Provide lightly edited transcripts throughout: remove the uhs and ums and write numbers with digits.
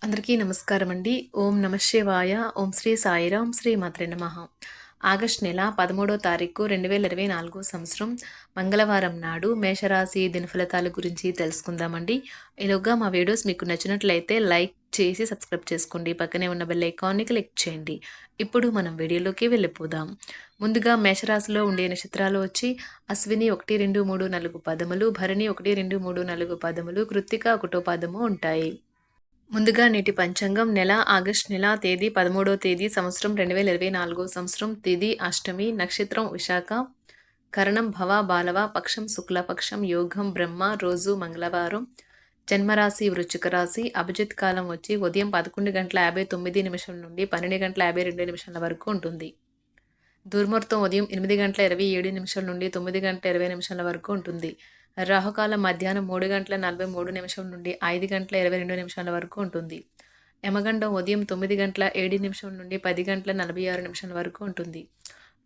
అందరికీ నమస్కారం అండి. ఓం నమః శివాయ. ఓం శ్రీ సాయిరాం. శ్రీ మాత్రే నమః. ఆగస్టు నెల 13వ తారీఖు 2024 సంవత్సరం మంగళవారం నాడు మేషరాశి దినఫలితాల గురించి తెలుసుకుందామండి. ఈలోగా మా వీడియోస్ మీకు నచ్చినట్లయితే లైక్ చేసి సబ్స్క్రైబ్ చేసుకోండి. పక్కనే ఉన్న బెల్ ఐకాన్ని క్లిక్ చేయండి. ఇప్పుడు మనం వీడియోలోకి వెళ్ళిపోదాం. ముందుగా మేషరాశిలో ఉండే నక్షత్రాలు వచ్చి అశ్విని 1, 2, 3, 4 పదములు, భరణి 1, 2, 3, 4 పదములు, కృత్తిక 1వ పదము ఉంటాయి. ముందుగా నేటి పంచాంగం నెల ఆగస్టు నెల తేదీ 13వ తేదీ సంవత్సరం 2024 సంవత్సరం తిథి అష్టమి నక్షత్రం విశాఖ కరణం భవ బాలవ పక్షం శుక్లపక్షం యోగం బ్రహ్మ రోజు మంగళవారం జన్మరాశి వృశ్చిక రాశి అభిజిత్ కాలం వచ్చి ఉదయం 11:59 నుండి 12:52 వరకు ఉంటుంది. దుర్ముహూర్తం ఉదయం 8:27 నుండి 9:20 వరకు ఉంటుంది. రాహుకాలం మధ్యాహ్నం 3:43 నుండి 5:22 వరకు ఉంటుంది. యమగండం ఉదయం 9:07 నుండి 10:46 వరకు ఉంటుంది.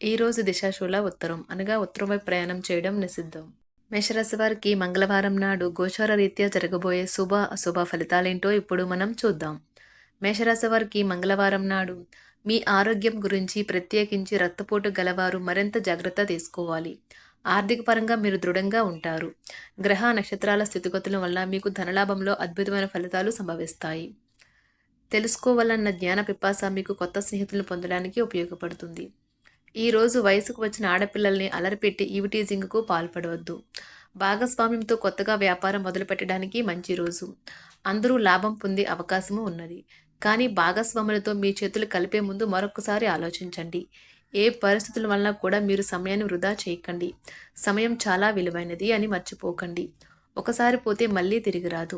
ఈరోజు దిశాశూల ఉత్తరం అనగా ఉత్తరం వైపు ప్రయాణం చేయడం నిషిద్ధం. మేషరాశి వారికి మంగళవారం నాడు గోచార రీత్యా జరగబోయే శుభ అశుభ ఫలితాలేంటో ఇప్పుడు మనం చూద్దాం. మేషరాశి వారికి మంగళవారం నాడు మీ ఆరోగ్యం గురించి ప్రత్యేకించి రక్తపోటు గలవారు మరింత జాగ్రత్త తీసుకోవాలి. ఆర్థిక పరంగా మీరు దృఢంగా ఉంటారు. గ్రహ నక్షత్రాల స్థితిగతుల వల్ల మీకు ధనలాభంలో అద్భుతమైన ఫలితాలు సంభవిస్తాయి. తెలుసుకోవాలన్న జ్ఞాన పిపాస మీకు కొత్త స్నేహితులను పొందడానికి ఉపయోగపడుతుంది. ఈరోజు వయసుకు వచ్చిన ఆడపిల్లల్ని అలరిపెట్టి ఈవిటీజింగ్కు పాల్పడవద్దు. భాగస్వామ్యంతో కొత్తగా వ్యాపారం మొదలుపెట్టడానికి మంచి రోజు. అందరూ లాభం పొందే అవకాశము ఉన్నది. కానీ భాగస్వాములతో మీ చేతులు కలిపే ముందు మరొకసారి ఆలోచించండి. ఏ పరిస్థితుల వలన కూడా మీరు సమయాన్ని వృధా చేయకండి. సమయం చాలా విలువైనది అని మర్చిపోకండి. ఒకసారి పోతే మళ్ళీ తిరిగి రాదు.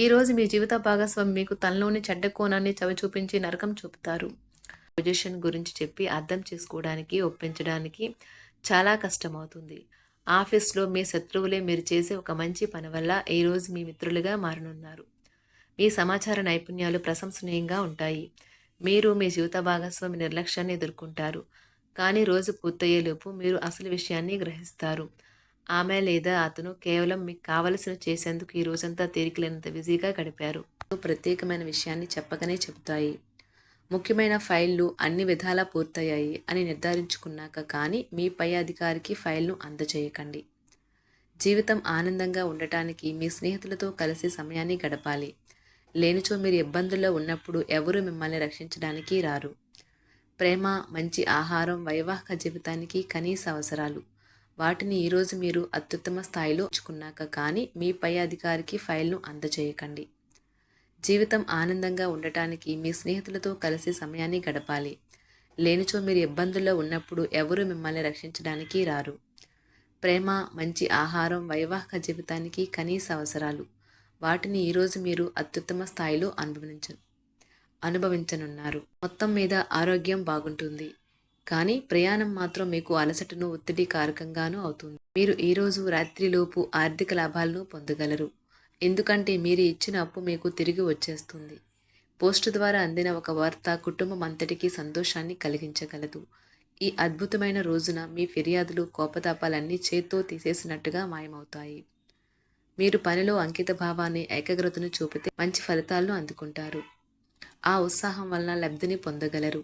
ఈరోజు మీ జీవిత భాగస్వామి మీకు తనలోని చెడ్డ కోణాన్ని చవిచూపించి నరకం చూపుతారు. పొజిషన్ గురించి చెప్పి అర్థం చేసుకోవడానికి ఒప్పించడానికి చాలా కష్టమవుతుంది. ఆఫీస్లో మీ శత్రువులే మీరు చేసే ఒక మంచి పని వల్ల ఈరోజు మీ మిత్రులుగా మారనున్నారు. మీ సమాచార నైపుణ్యాలు ప్రశంసనీయంగా ఉంటాయి. మీరు మీ జీవిత భాగస్వామి నిర్లక్ష్యాన్ని ఎదుర్కొంటారు. కానీ రోజు పూర్తయ్యేలోపు మీరు అసలు విషయాన్ని గ్రహిస్తారు. ఆమె లేదా అతను కేవలం మీకు కావలసిన చేసేందుకు ఈ రోజంతా తీరికలేనంత బిజీగా గడిపారు. ప్రత్యేకమైన విషయాన్ని చెప్పకనే చెబుతాయి. ముఖ్యమైన ఫైళ్లు అన్ని విధాలా పూర్తయ్యాయి అని నిర్ధారించుకున్నాక కానీ మీ పై అధికారికి ఫైల్ను అందజేయకండి. జీవితం ఆనందంగా ఉండటానికి మీ స్నేహితులతో కలిసి సమయాన్ని గడపాలి. లేనిచో మీరు ఇబ్బందుల్లో ఉన్నప్పుడు ఎవరూ మిమ్మల్ని రక్షించడానికి రారు. ప్రేమ, మంచి ఆహారం వైవాహిక జీవితానికి కనీస అవసరాలు. వాటిని ఈరోజు మీరు అత్యుత్తమ స్థాయిలో ఉంచుకున్నాక కానీ మీ పై అధికారికి ఫైల్ను అందజేయకండి. జీవితం ఆనందంగా ఉండటానికి మీ స్నేహితులతో కలిసి సమయాన్ని గడపాలి. లేనిచో మీరు ఇబ్బందుల్లో ఉన్నప్పుడు ఎవరూ మిమ్మల్ని రక్షించడానికి రారు. ప్రేమ, మంచి ఆహారం వైవాహిక జీవితానికి కనీస అవసరాలు. వాటిని ఈరోజు మీరు అత్యుత్తమ స్థాయిలో అనుభవించనున్నారు. మొత్తం మీద ఆరోగ్యం బాగుంటుంది. కానీ ప్రయాణం మాత్రం మీకు అలసటను ఒత్తిడి కారకంగానూ అవుతుంది. మీరు ఈరోజు రాత్రిలోపు ఆర్థిక లాభాలను పొందగలరు. ఎందుకంటే మీరు ఇచ్చిన అప్పు మీకు తిరిగి వచ్చేస్తుంది. పోస్టు ద్వారా అందిన ఒక వార్త కుటుంబం అంతటికీ సంతోషాన్ని కలిగించగలదు. ఈ అద్భుతమైన రోజున మీ ఫిర్యాదులు, కోపతాపాలన్నీ చేత్తో తీసేసినట్టుగా మాయమవుతాయి. మీరు పనిలో అంకిత భావాన్ని, ఏకాగ్రతను చూపితే మంచి ఫలితాలను అందుకుంటారు. ఆ ఉత్సాహం వలన లబ్ధిని పొందగలరు.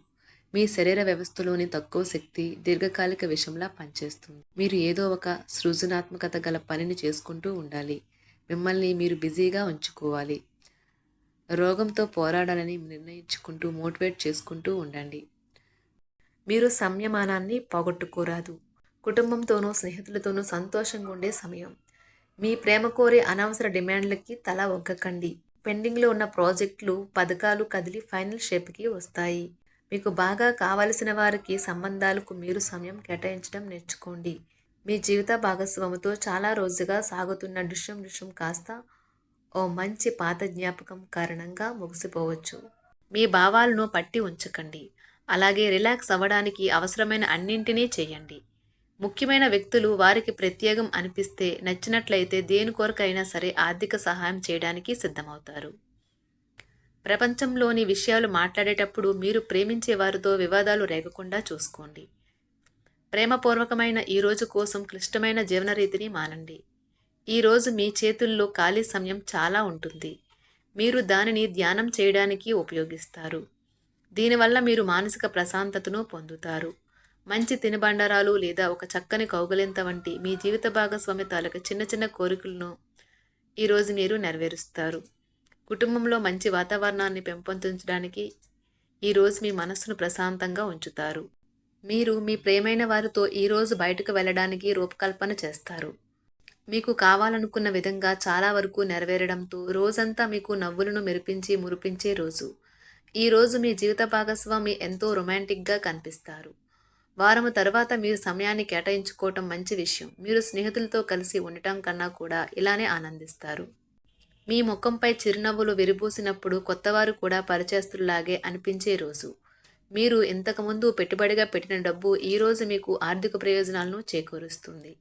మీ శరీర వ్యవస్థలోని తక్కువ శక్తి దీర్ఘకాలిక విషంలా పనిచేస్తుంది. మీరు ఏదో ఒక సృజనాత్మకత గల పనిని చేసుకుంటూ ఉండాలి. మిమ్మల్ని మీరు బిజీగా ఉంచుకోవాలి. రోగంతో పోరాడాలని నిర్ణయించుకుంటూ మోటివేట్ చేసుకుంటూ ఉండండి. మీరు సంయమనాన్ని పోగొట్టుకోరాదు. కుటుంబంతోనూ స్నేహితులతోనూ సంతోషంగా ఉండే సమయం. మీ ప్రేమ కోరే అనవసర డిమాండ్లకి తల ఒగ్గకండి. పెండింగ్లో ఉన్న ప్రాజెక్టులు, పథకాలు కదిలి ఫైనల్ షేప్కి వస్తాయి. మీకు బాగా కావలసిన వారికి సంబంధాలకు మీరు సమయం కేటాయించడం నేర్చుకోండి. మీ జీవిత భాగస్వామితో చాలా రోజుగా సాగుతున్న డిష్యం కాస్త ఓ మంచి పాత జ్ఞాపకం కారణంగా ముగిసిపోవచ్చు. మీ భావాలను పట్టి ఉంచకండి. అలాగే రిలాక్స్ అవ్వడానికి అవసరమైన అన్నింటినీ చేయండి. ముఖ్యమైన వ్యక్తులు వారికి ప్రత్యేకం అనిపిస్తే నచ్చినట్లయితే దేని కొరకైనా సరే ఆర్థిక సహాయం చేయడానికి సిద్ధమవుతారు. ప్రపంచంలోని విషయాలు మాట్లాడేటప్పుడు మీరు ప్రేమించే వారితో వివాదాలు రేగకుండా చూసుకోండి. ప్రేమపూర్వకమైన ఈ రోజు కోసం క్లిష్టమైన జీవన రీతిని మానండి. ఈరోజు మీ చేతుల్లో ఖాళీ సమయం చాలా ఉంటుంది. మీరు దానిని ధ్యానం చేయడానికి ఉపయోగిస్తారు. దీనివల్ల మీరు మానసిక ప్రశాంతతను పొందుతారు. మంచి తినుబండారాలు లేదా ఒక చక్కని కౌగిలింత వంటి మీ జీవిత భాగస్వామి తాలూకు చిన్న చిన్న కోరికలను ఈరోజు మీరు నెరవేరుస్తారు. కుటుంబంలో మంచి వాతావరణాన్ని పెంపొందించడానికి ఈరోజు మీ మనస్సును ప్రశాంతంగా ఉంచుతారు. మీరు మీ ప్రియమైన వారితో ఈరోజు బయటకు వెళ్ళడానికి రూపకల్పన చేస్తారు. మీకు కావాలనుకున్న విధంగా చాలా వరకు నెరవేరడంతో రోజంతా మీకు నవ్వులను మురిపించే రోజు. ఈరోజు మీ జీవిత భాగస్వామి ఎంతో రొమాంటిక్గా కనిపిస్తారు. వారము తర్వాత మీరు సమయాన్ని కేటాయించుకోవటం మంచి విషయం. మీరు స్నేహితులతో కలిసి ఉండటం కన్నా కూడా ఇలానే ఆనందిస్తారు. మీ ముఖంపై చిరునవ్వులు విరిబూసినప్పుడు కొత్తవారు కూడా పరిచయస్తుల్లాగే అనిపించే రోజు. మీరు ఇంతకుముందు పెట్టుబడిగా పెట్టిన డబ్బు ఈరోజు మీకు ఆర్థిక ప్రయోజనాలను చేకూరుస్తుంది.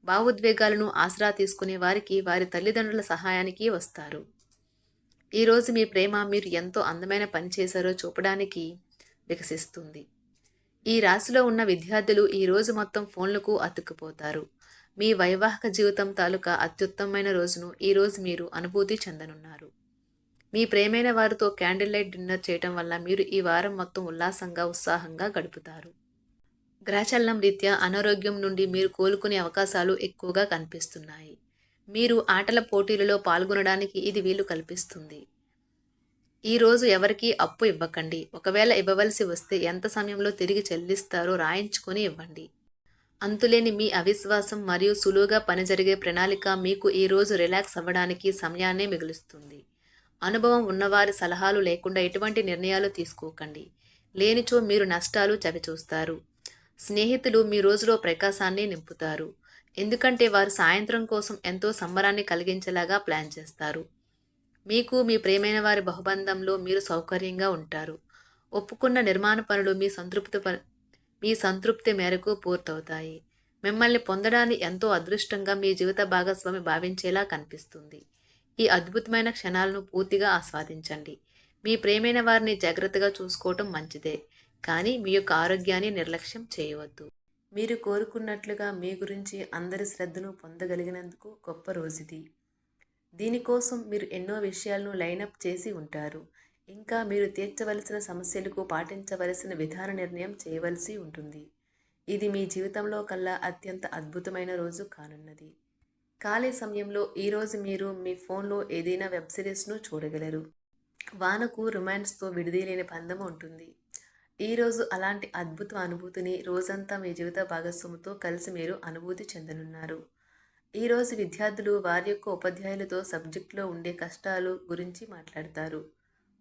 భావోద్వేగాలను ఆసరా తీసుకునే వారికి వారి తల్లిదండ్రుల సహాయానికి వస్తారు. ఈరోజు మీ ప్రేమ మీరు ఎంతో అందమైన పని చేశారో చూపడానికి వికసిస్తుంది. ఈ రాశిలో ఉన్న విద్యార్థులు ఈరోజు మొత్తం ఫోన్లకు అతుక్కుపోతారు. మీ వైవాహిక జీవితం తాలూకా అత్యుత్తమమైన రోజును ఈరోజు మీరు అనుభూతి చెందనున్నారు. మీ ప్రేమైన వారితో క్యాండిల్ లైట్ డిన్నర్ చేయటం వల్ల మీరు ఈ వారం మొత్తం ఉత్సాహంగా గడుపుతారు. గ్రహచలనం రీత్యా అనారోగ్యం నుండి మీరు కోలుకునే అవకాశాలు ఎక్కువగా కనిపిస్తున్నాయి. మీరు ఆటల పోటీలలో పాల్గొనడానికి ఇది వీలు కల్పిస్తుంది. ఈరోజు ఎవరికీ అప్పు ఇవ్వకండి. ఒకవేళ ఇవ్వవలసి వస్తే ఎంత సమయంలో తిరిగి చెల్లిస్తారో రాయించుకొని ఇవ్వండి. అంతులేని మీ అవిశ్వాసం మరియు సులువుగా పని జరిగే ప్రణాళిక మీకు ఈరోజు రిలాక్స్ అవ్వడానికి సమయాన్నే మిగులుస్తుంది. అనుభవం ఉన్నవారి సలహాలు లేకుండా ఎటువంటి నిర్ణయాలు తీసుకోకండి. లేనిచో మీరు నష్టాలు చవిచూస్తారు. స్నేహితులు మీ రోజులో ప్రకాశాన్ని నింపుతారు. ఎందుకంటే వారు సాయంత్రం కోసం ఎంతో సంబరాన్ని కలిగించేలాగా ప్లాన్ చేస్తారు. మీకు మీ ప్రియమైన వారి బహుబంధంలో మీరు సౌకర్యంగా ఉంటారు. ఒప్పుకున్న నిర్మాణ పనులు మీ సంతృప్తి మేరకు పూర్తవుతాయి. మిమ్మల్ని పొందడాన్ని ఎంతో అదృష్టంగా మీ జీవిత భాగస్వామి భావించేలా కనిపిస్తుంది. ఈ అద్భుతమైన క్షణాలను పూర్తిగా ఆస్వాదించండి. మీ ప్రియమైన వారిని జాగ్రత్తగా చూసుకోవటం మంచిదే, కానీ మీ యొక్క ఆరోగ్యాన్ని నిర్లక్ష్యం చేయవద్దు. మీరు కోరుకున్నట్లుగా మీ గురించి అందరి శ్రద్ధను పొందగలిగినందుకు గొప్ప రోజుది. దీనికోసం మీరు ఎన్నో విషయాలను లైనప్ చేసి ఉంటారు. ఇంకా మీరు తీర్చవలసిన సమస్యలకు పాటించవలసిన విధాన నిర్ణయం చేయవలసి ఉంటుంది. ఇది మీ జీవితంలో కల్లా అత్యంత అద్భుతమైన రోజు కానున్నది. ఖాళీ సమయంలో ఈరోజు మీరు మీ ఫోన్లో ఏదైనా వెబ్ సిరీస్ను చూడగలరు. వానకు రొమాన్స్తో విడిదీలేని బంధం ఉంటుంది. ఈరోజు అలాంటి అద్భుత అనుభూతిని రోజంతా మీ జీవిత భాగస్వామితో కలిసి మీరు అనుభూతి చెందనున్నారు. ఈరోజు విద్యార్థులు వారి యొక్క ఉపాధ్యాయులతో సబ్జెక్టులో ఉండే కష్టాలు గురించి మాట్లాడతారు.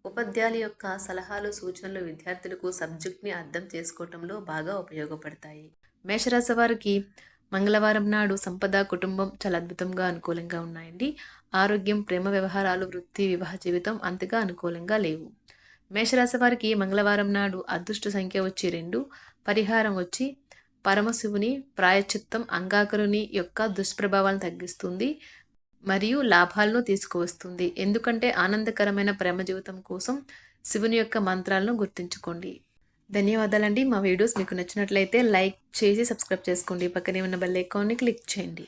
ఉపాధ్యాయుల యొక్క సలహాలు సూచనలు విద్యార్థులకు సబ్జెక్ట్ని అర్థం చేసుకోవటంలో బాగా ఉపయోగపడతాయి. మేషరాశి వారికి మంగళవారం నాడు సంపద, కుటుంబం చాలా అద్భుతంగా అనుకూలంగా ఉన్నాయండి. ఆరోగ్యం, ప్రేమ వ్యవహారాలు, వృత్తి, వివాహ జీవితం అంతగా అనుకూలంగా లేవు. మేషరాశి వారికి మంగళవారం నాడు అదృష్ట సంఖ్య వచ్చి 2, పరిహారం వచ్చి పరమశివుని ప్రాయశ్చిత్తం అంగాకరుని యొక్క దుష్ప్రభావాలను తగ్గిస్తుంది మరియు లాభాలను తీసుకువస్తుంది. ఎందుకంటే ఆనందకరమైన ప్రేమ జీవితం కోసం శివుని యొక్క మంత్రాలను గుర్తుంచుకోండి. ధన్యవాదాలండి. మా వీడియోస్ మీకు నచ్చినట్లయితే లైక్ చేసి సబ్స్క్రైబ్ చేసుకోండి. పక్కనే ఉన్న బెల్ ఐకాన్ని క్లిక్ చేయండి.